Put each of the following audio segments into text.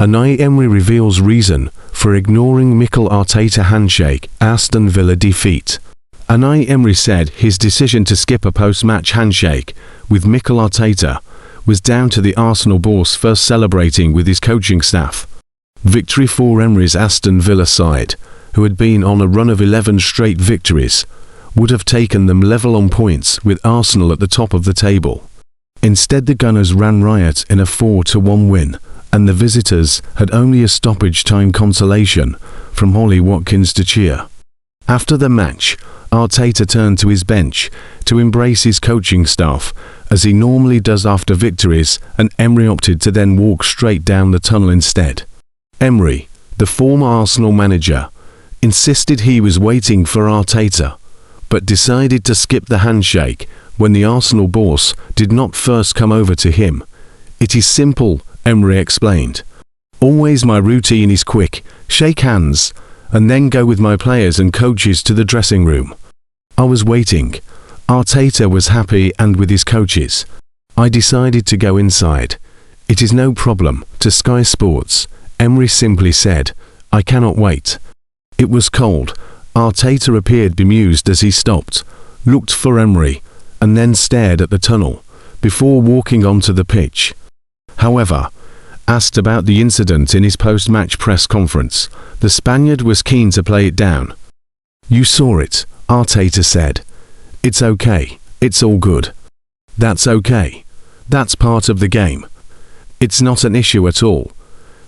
Unai Emery reveals reason for ignoring Mikel Arteta handshake Aston Villa defeat. Unai Emery said his decision to skip a post-match handshake with Mikel Arteta was down to the Arsenal boss first celebrating with his coaching staff. Victory for Emery's Aston Villa side, who had been on a run of 11 straight victories, would have taken them level on points with Arsenal at the top of the table. Instead, the Gunners ran riot in a 4-1 win, and the visitors had only a stoppage time consolation from Ollie Watkins to cheer. After the match, Arteta turned to his bench to embrace his coaching staff, as he normally does after victories, and Emery opted to then walk straight down the tunnel instead. Emery, the former Arsenal manager, insisted he was waiting for Arteta, but decided to skip the handshake when the Arsenal boss did not first come over to him. "It is simple," Emery explained. "Always my routine is quick, shake hands, and then go with my players and coaches to the dressing room. I was waiting. Arteta was happy and with his coaches. I decided to go inside. It is no problem." To Sky Sports, Emery simply said, "I cannot wait." It was cold. Arteta appeared bemused as he stopped, looked for Emery, and then stared at the tunnel, before walking onto the pitch. However, asked about the incident in his post-match press conference, the Spaniard was keen to play it down. "You saw it," Arteta said. "It's okay. It's all good. That's okay. That's part of the game. It's not an issue at all.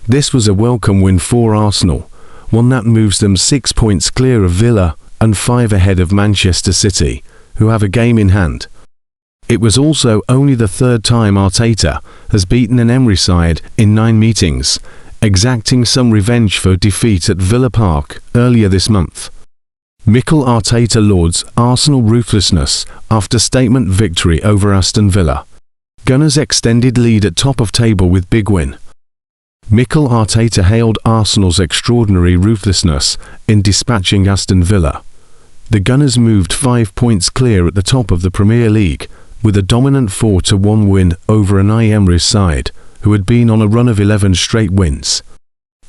This was a welcome win for Arsenal, one that moves them 6 points clear of Villa and 5 ahead of Manchester City, who have a game in hand." It was also only the third time Arteta has beaten an Emery side in 9 meetings, exacting some revenge for defeat at Villa Park earlier this month. Mikel Arteta lauds Arsenal ruthlessness after statement victory over Aston Villa. Gunners extended lead at top of table with big win. Mikel Arteta hailed Arsenal's extraordinary ruthlessness in dispatching Aston Villa. The Gunners moved 5 points clear at the top of the Premier League, with a dominant 4-1 win over Unai Emery's side, who had been on a run of 11 straight wins.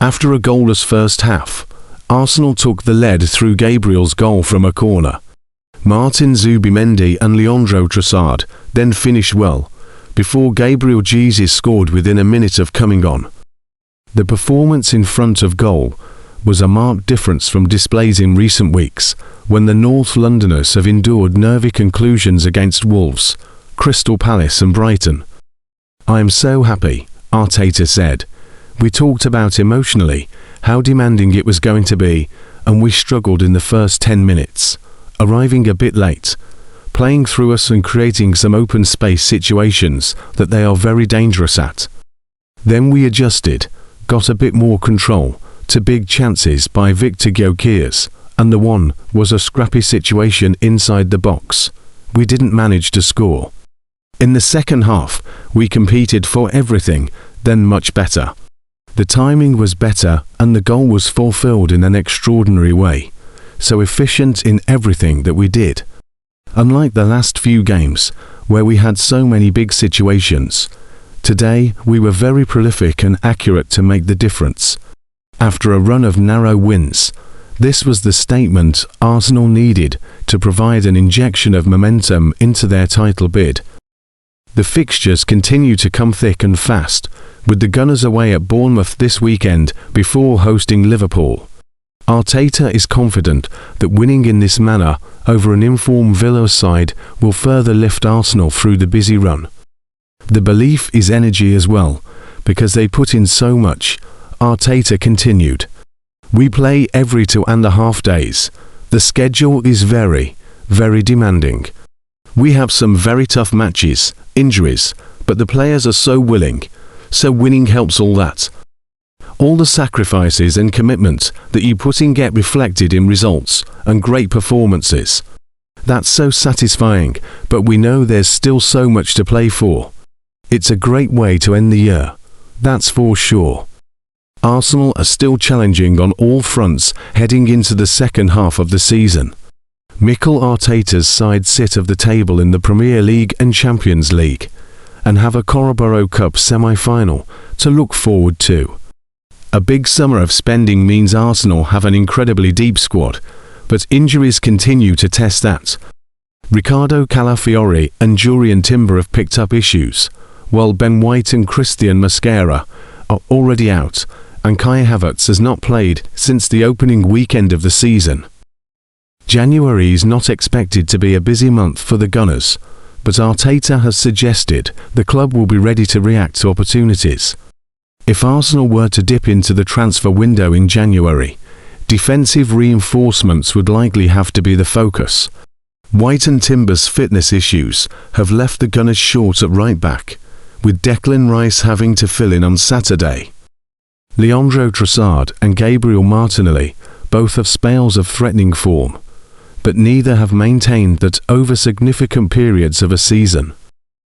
After a goalless first half, Arsenal took the lead through Gabriel's goal from a corner. Martin Zubimendi and Leandro Trossard then finished well, before Gabriel Jesus scored within a minute of coming on. The performance in front of goal was a marked difference from displays in recent weeks, when the North Londoners have endured nervy conclusions against Wolves, Crystal Palace and Brighton. "I am so happy," Arteta said. "We talked about emotionally how demanding it was going to be, and we struggled in the first 10 minutes, arriving a bit late, playing through us and creating some open space situations that they are very dangerous at. Then we adjusted, got a bit more control, to big chances by Victor Gyökeres, and the one was a scrappy situation inside the box. We didn't manage to score. In the second half, we competed for everything, then much better. The timing was better and the goal was fulfilled in an extraordinary way, so efficient in everything that we did. Unlike the last few games, where we had so many big situations, today we were very prolific and accurate to make the difference. After a run of narrow wins, this was the statement Arsenal needed to provide an injection of momentum into their title bid. The fixtures continue to come thick and fast, with the Gunners away at Bournemouth this weekend before hosting Liverpool. Arteta is confident that winning in this manner over an informed Villa side will further lift Arsenal through the busy run. The belief is energy as well, because they put in so much. Arteta continued. "We play every 2.5 days. The schedule is very, very demanding. We have some very tough matches, injuries, but the players are so willing, so winning helps all that. All the sacrifices and commitment that you put in get reflected in results and great performances. That's so satisfying, but we know there's still so much to play for. It's a great way to end the year, that's for sure." Arsenal are still challenging on all fronts heading into the second half of the season. Mikel Arteta's side sit of the table in the Premier League and Champions League, and have a Carabao Cup semi-final to look forward to. A big summer of spending means Arsenal have an incredibly deep squad, but injuries continue to test that. Riccardo Calafiori and Julian Timber have picked up issues, while Ben White and Christian Mosquera are already out, and Kai Havertz has not played since the opening weekend of the season. January is not expected to be a busy month for the Gunners, but Arteta has suggested the club will be ready to react to opportunities. If Arsenal were to dip into the transfer window in January, defensive reinforcements would likely have to be the focus. White and Timber's fitness issues have left the Gunners short at right back, with Declan Rice having to fill in on Saturday. Leandro Trossard and Gabriel Martinelli both have spells of threatening form, but neither have maintained that over significant periods of a season.